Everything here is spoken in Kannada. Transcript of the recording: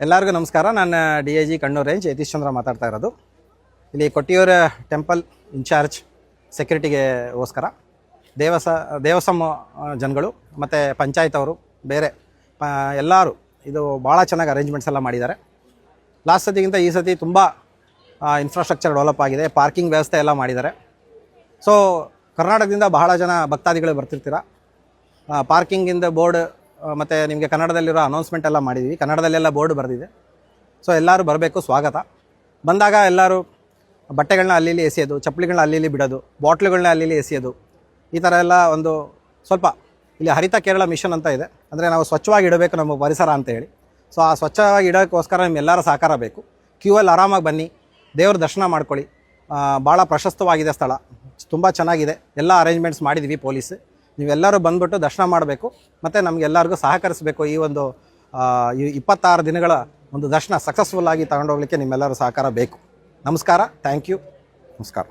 ಎಲ್ಲರಿಗೂ ನಮಸ್ಕಾರ. ನಾನು DIG ಕಣ್ಣೂರು ರೇಂಜ್ ಯತೀಶ್ ಚಂದ್ರ ಮಾತಾಡ್ತಾ ಇರೋದು. ಇಲ್ಲಿ ಕೊಟ್ಟಿಯೂರು ಟೆಂಪಲ್ ಇನ್ಚಾರ್ಜ್ ಸೆಕ್ಯೂರಿಟಿಗೆಗೋಸ್ಕರ ದೇವಸ್ಥಾನ ಜನಗಳು ಮತ್ತು ಪಂಚಾಯತ್ ಅವರು ಬೇರೆ ಎಲ್ಲರೂ ಇದು ಭಾಳ ಚೆನ್ನಾಗಿ ಅರೇಂಜ್ಮೆಂಟ್ಸ್ ಎಲ್ಲ ಮಾಡಿದ್ದಾರೆ. ಲಾಸ್ಟ್ ಸತಿಗಿಂತ ಈ ಸತಿ ತುಂಬ ಇನ್ಫ್ರಾಸ್ಟ್ರಕ್ಚರ್ ಡೆವಲಪ್ ಆಗಿದೆ, ಪಾರ್ಕಿಂಗ್ ವ್ಯವಸ್ಥೆ ಎಲ್ಲ ಮಾಡಿದ್ದಾರೆ. ಸೊ ಕರ್ನಾಟಕದಿಂದ ಬಹಳ ಜನ ಭಕ್ತಾದಿಗಳು ಬರ್ತಿರ್ತೀರ. ಪಾರ್ಕಿಂಗಿಂದ ಬೋರ್ಡ್ ಮತ್ತು ನಿಮಗೆ ಕನ್ನಡದಲ್ಲಿರೋ ಅನೌನ್ಸ್ಮೆಂಟ್ ಎಲ್ಲ ಮಾಡಿದ್ದೀವಿ, ಕನ್ನಡದಲ್ಲೆಲ್ಲ ಬೋರ್ಡ್ ಬರೆದಿದೆ. ಸೊ ಎಲ್ಲರೂ ಬರಬೇಕು, ಸ್ವಾಗತ. ಬಂದಾಗ ಎಲ್ಲರೂ ಬಟ್ಟೆಗಳನ್ನ ಅಲ್ಲಿ ಎಸೆಯೋದು, ಚಪ್ಪಲಿಗಳನ್ನ ಅಲ್ಲಿ ಬಿಡೋದು, ಬಾಟ್ಲುಗಳನ್ನ ಅಲ್ಲಿ ಎಸೆಯೋದು, ಈ ಥರ ಎಲ್ಲ ಒಂದು ಸ್ವಲ್ಪ ಇಲ್ಲಿ ಹರಿತ ಕೇರಳ ಮಿಷನ್ ಅಂತ ಇದೆ. ಅಂದರೆ ನಾವು ಸ್ವಚ್ಛವಾಗಿ ಇಡಬೇಕು ನಮ್ಮ ಪರಿಸರ ಅಂತ ಹೇಳಿ. ಸೊ ಆ ಸ್ವಚ್ಛವಾಗಿ ಇಡೋಕ್ಕೋಸ್ಕರ ನಿಮ್ಮೆಲ್ಲರ ಸಹಕಾರ ಬೇಕು. ಕ್ಯೂವಲ್ಲಿ ಆರಾಮಾಗಿ ಬನ್ನಿ, ದೇವ್ರ ದರ್ಶನ ಮಾಡ್ಕೊಳ್ಳಿ. ಭಾಳ ಪ್ರಶಸ್ತವಾಗಿದೆ ಸ್ಥಳ, ತುಂಬ ಚೆನ್ನಾಗಿದೆ. ಎಲ್ಲ ಅರೇಂಜ್ಮೆಂಟ್ಸ್ ಮಾಡಿದ್ವಿ ಪೊಲೀಸ್. ನೀವೆಲ್ಲರೂ ಬಂದುಬಿಟ್ಟು ದರ್ಶನ ಮಾಡಬೇಕು ಮತ್ತು ನಮಗೆಲ್ಲರಿಗೂ ಸಹಕರಿಸಬೇಕು. ಈ ಒಂದು 26 ದಿನಗಳ ಒಂದು ದರ್ಶನ ಸಕ್ಸಸ್ಫುಲ್ಲಾಗಿ ತಗೊಂಡೋಗ್ಲಿಕ್ಕೆ ನಿಮ್ಮೆಲ್ಲರೂ ಸಹಕಾರ ಬೇಕು. ನಮಸ್ಕಾರ, ಥ್ಯಾಂಕ್ ಯು, ನಮಸ್ಕಾರ.